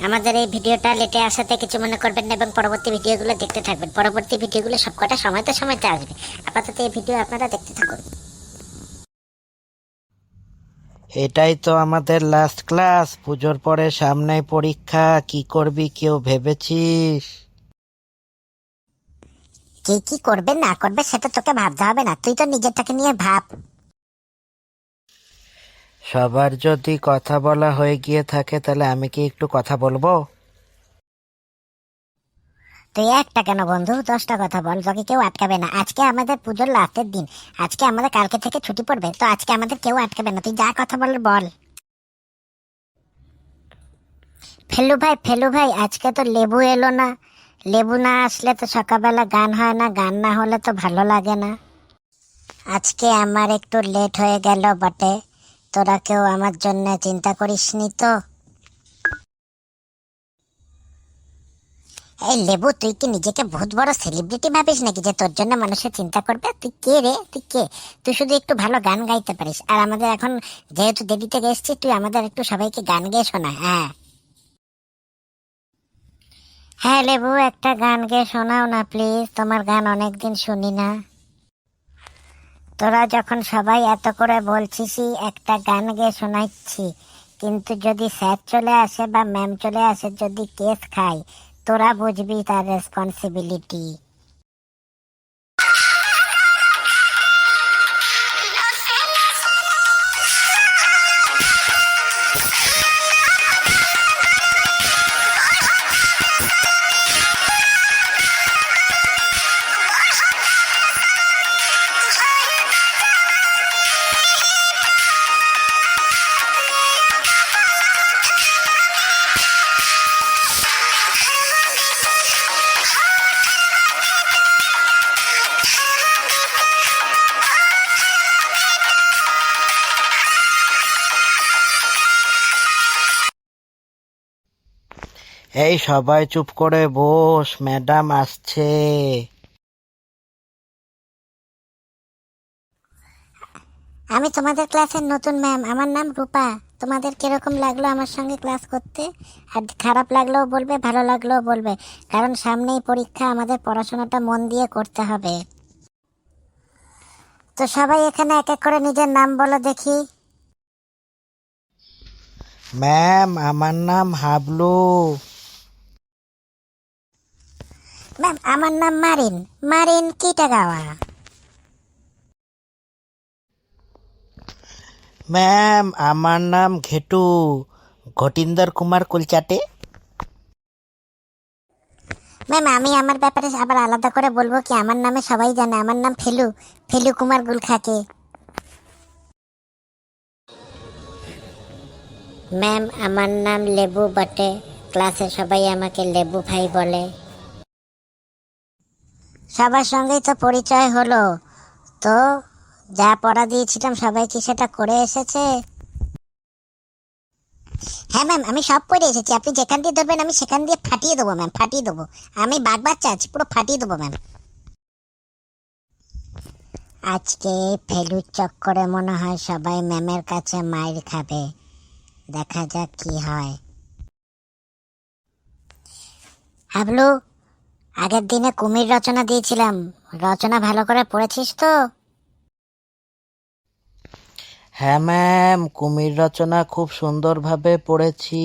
আমাদের এই ভিডিওটা লেটে আসাতে কিছু মনে করবেন না এবং পরবর্তী ভিডিওগুলো দেখতে থাকবেন। পরবর্তী ভিডিওগুলো সবকটা সময়তে সময়তে আসবে। আপাতত এই ভিডিও আপনারা দেখতে থাকুন। এটাই তো আমাদের লাস্ট ক্লাস। পুজোর পরে সামনে পরীক্ষা, কি করবি কেউ ভেবেছিস? কে কি করবে না করবে সেটা তোকে ভাবতে হবে না, তুই তো নিজেরটাকে নিয়ে ভাব। সবার যদি কথা বলা হয়ে গিয়ে থাকে তাহলে আমি কি একটু কথা বলবো? তুই একটা কেন বন্ধু, 10টা কথা বল, তোকে কেউ আটকাবে না। আজকে আমাদের পুজোর লাস্টের দিন, আজকে আমাদের কালকে থেকে ছুটি পড়বে, তো আজকে আমাদের কেউ আটকাবে না, তুই যা কথা বল বল। ফেলু ভাই আজকে তো লেবু এলো না। লেবু না আসলে তো সকালবেলা গান হয় না, গান না হলে তো ভালো লাগে না। আজকে আমার একটু লেট হয়ে গেল বটে, তোরা কেউ আমার জন্য চিন্তা করিসনি তো? এই লেবু, তুই কি নিজেকে বহুত বড় সেলিব্রিটি ভাবিস নাকি যে তোর জন্য মানুষের চিন্তা করবে? তুই কে রে, তুই কে? তুই শুধু একটু ভালো গান গাইতে পারিস, আর আমাদের এখন যেহেতু দেরিতে গেছিস, তুই আমাদের একটু সবাইকে গান গেয়ে শোনা। হ্যাঁ হ্যাঁ লেবু, একটা গান গেয়ে শোনাও না প্লিজ, তোমার গান অনেকদিন শুনি না। তোরা যখন সবাই এত করে বলছিসই, একটা গান গেয়ে শোনাচ্ছি, কিন্তু যদি স্যার চলে আসে বা ম্যাম চলে আসে, যদি কেস খাই, তোরা বুঝবি তার রেসপন্সিবিলিটি। এই সবাই চুপ করে বস, ম্যাডাম আসছে। আমি তোমাদের ক্লাসের নতুন ম্যাম, আমার নাম রূপা। তোমাদের কিরকম লাগলো আমার সঙ্গে ক্লাস করতে? আর খারাপ লাগলেও বলবে, ভালো লাগলেও বলবে, কারণ সামনেই পরীক্ষা, আমাদের পড়াশোনাটা মন দিয়ে করতে হবে। তো সবাই এখানে এক এক করে নিজের নাম বলো দেখি। ম্যাম, আমার নাম হাবলু। ম্যাম আমার নাম মারিন। মারিন কিটাগাওয়া। ম্যাম, আমার নাম ঘেটু, ঘটিন্দর কুমার কুলচাটে। ম্যাম আমি আমার ব্যাপারে আবার আলাদা করে বলবো কি? আমার নামে সবাই জানে, আমার নাম ফেলু, ফেলু কুমার গুলখাকে। ম্যাম আমার নাম লেবু বটে, ক্লাসে সবাই আমাকে লেবু ভাই বলে। সবার সঙ্গেই তো পরিচয় হলো, তো যা পড়া দিয়েছিলাম সবাই কি সেটা করে এসেছে? হ্যাঁ ম্যাম, আমি সব পড়ে এসেছি, আপনি যেখান দিয়ে ধরবেন আমি সেখান দিয়ে ফাটিয়ে দেবো ম্যাম, ফাটিয়ে দেবো। আমি বাগ বাচ্চা আছি, পুরো ফাটিয়ে দেবো ম্যাম। আজকে ফেলুর চক্করে মনে হয় সবাই ম্যামের কাছে মাইর খাবে, দেখা যাক কি হয়। হাবলু, আগের দিনে কুমির রচনা দিয়েছিলাম, রচনা ভালো করে পড়েছিস তো? হ্যাঁ ম্যাম, কুমির রচনা খুব সুন্দরভাবে পড়েছি।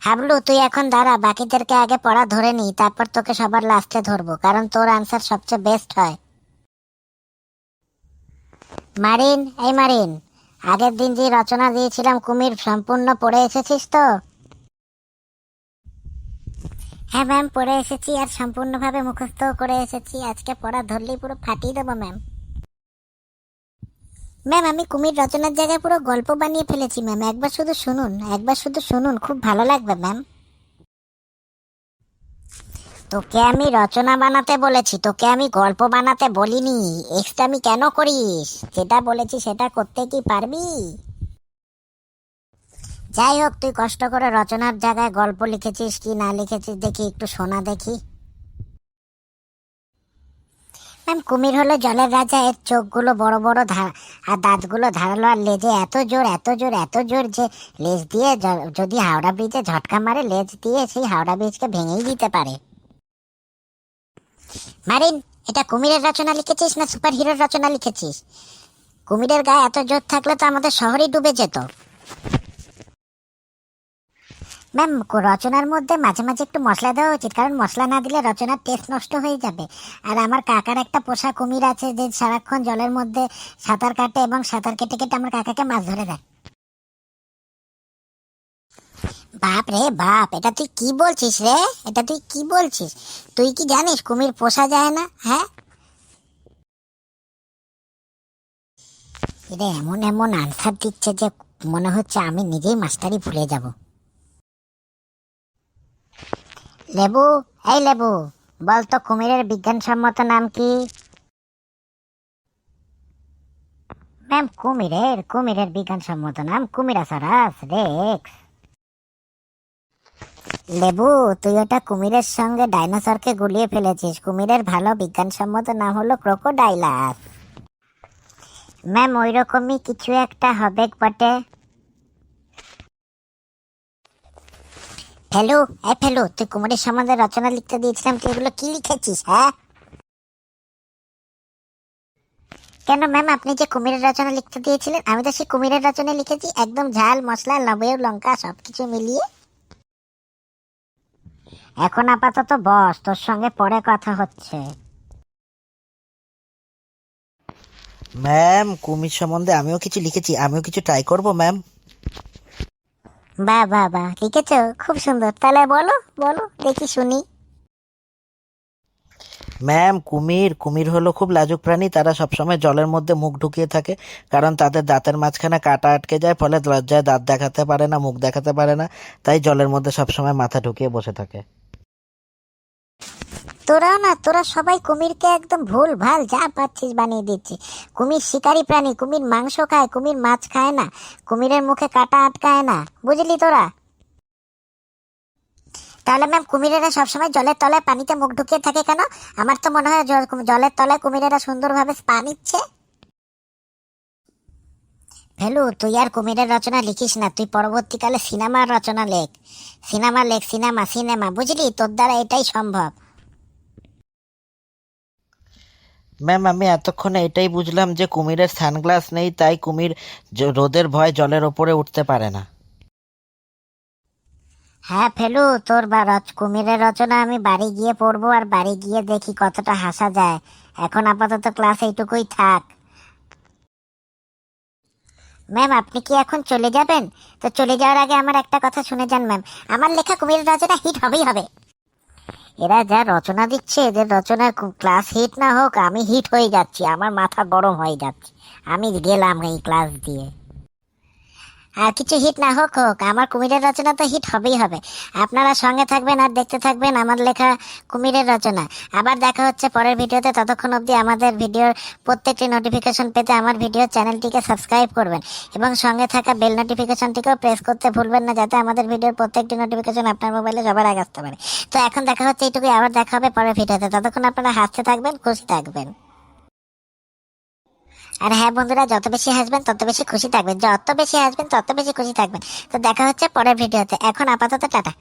হাবলু তুই এখন দাঁড়া, বাকিদেরকে আগে পড়া ধরে নি, তারপর তোকে সবার লাস্টে ধরবো, কারণ তোর আনসার সবচেয়ে বেস্ট হয়। মারিন, এই মারিন, আগের দিন যে রচনা দিয়েছিলাম কুমির, সম্পূর্ণ পড়ে এসেছিস তো? হ্যাঁ ম্যাম পড়ে এসেছি, আর সম্পূর্ণভাবে মুখস্থ করে এসেছি, আজকে পড়া ধরলেই পুরো ফাটিয়ে দেবো ম্যাম। ম্যাম আমি কুমির রচনার জায়গায় পুরো গল্প বানিয়ে ফেলেছি ম্যাম, একবার শুধু শুনুন, একবার শুধু শুনুন, খুব ভালো লাগবে ম্যাম। তোকে আমি রচনা বানাতে বলেছি, তোকে আমি গল্প বানাতে বলিনি। এক্সট্রা আমি কেন করিস? যেটা বলেছি সেটা করতে কি পারবি? যাই হোক, তুই কষ্ট করে রচনার জায়গায় গল্প লিখেছিস কি না লিখেছিস দেখি, একটু শোনা দেখি। ম্যাম কুমির হলো জলের রাজা, এর চোখগুলো বড় বড় আর দাঁতগুলো ধারালো, আর লেজে এত জোর এত জোর এত জোর যে লেজ দিয়ে যদি হাওড়া ব্রিজে ঝটকা মারে লেজ দিয়ে সেই হাওড়া ব্রিজকে ভেঙেই দিতে পারে। মারিন, এটা কুমিরের রচনা লিখেছিস না সুপার হিরোর রচনা লিখেছিস? কুমিরের গায়ে এত জোর থাকলে তো আমাদের শহরই ডুবে যেত। ম্যাম রচনার মধ্যে মাঝে মাঝে একটু মশলা দেওয়া উচিত, কারণ মশলা না দিলে রচনার টেস্ট নষ্ট হয়ে যাবে। আর আমার কাকার একটা পোষা কুমির আছে যে সারাক্ষণ জলের মধ্যে সাঁতার কাটে এবং সাঁতার কেটে কেটে আমার কাকাকে মাছ ধরে দেয়। বাপ রে বাপ, এটা তুই কি বলছিস রে? এটা তুই কি বলছিস? তুই কি জানিস কুমির পোষা যায় না? হ্যাঁ, এটা এমন এমন আনসার দিচ্ছে যে মনে হচ্ছে আমি নিজেই মাস্টারই ভুলে যাব। লেবু, এই লেবু, বল তো কুমিরের বিজ্ঞানসম্মত নাম কি? ম্যাম কুমিরের বিজ্ঞানসম্মত নাম কুমিরাসারাস রেক্স। লেবু, তুই ওটা কুমিরের সঙ্গে ডাইনোসরকে গুলিয়ে ফেলেছিস। কুমিরের ভালো বিজ্ঞানসম্মত নাম হলো ক্রোকোডাইলাস। ম্যাম ওই রকমই কিছু একটা হবে বটে। ফেলু, ফেলু, তুই কুমিরের সম্বন্ধে রচনা লিখতে দিয়েছিলাম, তুই এগুলো কি লিখেছিস? হ্যাঁ, কেন ম্যাম আপনি যে কুমিরের রচনা লিখতে দিয়েছিলেন আমি তো সেই কুমিরের রচনা লিখেছি, একদম ঝাল মশলা লবণ লঙ্কা সবকিছু মিলিয়ে। এখন আপাতত বস, তোর সঙ্গে পরে কথা হচ্ছে। ম্যাম কুমির সম্বন্ধে আমিও কিছু লিখেছি, আমিও কিছু ট্রাই করব ম্যাম। বাহ বাহ বাহ, লিখেছ, খুব সুন্দর। তাহলে বলো বলো, দেখি শুনি। ম্যাম কুমির কুমির হলো খুব লাজুক প্রাণী, তারা সবসময় জলের মধ্যে মুখ ঢুকিয়ে থাকে, কারণ তাদের দাঁতের মাঝখানে কাঁটা আটকে যায়, ফলে লজ্জায় দাঁত দেখাতে পারে না, মুখ দেখাতে পারে না, তাই জলের মধ্যে সবসময় মাথা ঢুকিয়ে বসে থাকে। তোরা সবাই কুমিরকে একদম ভুল ভাল যা পাচ্ছিস বানিয়ে দিচ্ছিস। কুমির শিকারী প্রাণী, কুমির মাংস খায়, কুমির মাছ খায় না, কুমিরের মুখে কাঁটা আটকায় না, বুঝলি তোরা? তাহলে ম্যাম কুমিরেরা সবসময় জলের তলায় পানিতে মুখ ঢুকিয়ে থাকে কেন? আমার তো মনে হয় জলের তলায় কুমিরেরা সুন্দরভাবে স্পা নিচ্ছে। ভেলু, তুই আর কুমিরের রচনা লিখিস না, তুই পরবর্তীকালে সিনেমার রচনা লেখ। সিনেমা লেখ, সিনেমা, বুঝলি? তোর দ্বারা এটাই সম্ভব। ম্যাম আমি এতক্ষণে এটাই বুঝলাম যে কুমিরের সানগ্লাস নেই, তাই কুমির রোদের ভয় জলের ওপরে উঠতে পারে না। হ্যাঁ ফেলু, তোর কুমিরের রচনা আমি বাড়ি গিয়ে পড়বো, আর বাড়ি গিয়ে দেখি কতটা হাসা যায়। এখন আপাতত ক্লাস এইটুকুই থাক। ম্যাম আপনি কি এখন চলে যাবেন? তো চলে যাওয়ার আগে আমার একটা কথা শুনে যান ম্যাম, আমার লেখা কুমিরের রচনা হিট হবেই হবে। এরা যা রচনা দিচ্ছে, এদের রচনা ক্লাস হিট না হোক আমি হিট হয়ে যাচ্ছি, আমার মাথা গরম হয়ে যাচ্ছে। আমি গেলাম এই ক্লাস দিয়ে। আর কিছু হিট না হোক হোক, আমার কুমিরের রচনা তো হিট হবেই হবে। আপনারা সঙ্গে থাকবেন আর দেখতে থাকবেন আমার লেখা কুমিরের রচনা। আবার দেখা হচ্ছে পরের ভিডিওতে, ততক্ষণ অবধি আমাদের ভিডিওর প্রত্যেকটি নোটিফিকেশন পেতে আমার ভিডিও চ্যানেলটিকে সাবস্ক্রাইব করবেন এবং সঙ্গে থাকা বেল নোটিফিকেশনটিকেও প্রেস করতে ভুলবেন না, যাতে আমাদের ভিডিওর প্রত্যেকটি নোটিফিকেশন আপনার মোবাইলে সবার আগে আসতে পারে। তো এখন দেখা হচ্ছে এইটুকুই, আবার দেখা হবে পরের ভিডিওতে, ততক্ষণ আপনারা হাসতে থাকবেন, খুশি থাকবেন। আর হ্যাঁ বন্ধুরা, যত বেশি হাসবেন তত বেশি খুশি থাকবেন, যত বেশি হাসবেন তত বেশি খুশি থাকবেন। তো দেখা হচ্ছে পরের ভিডিওতে, এখন আপাতত টাটা।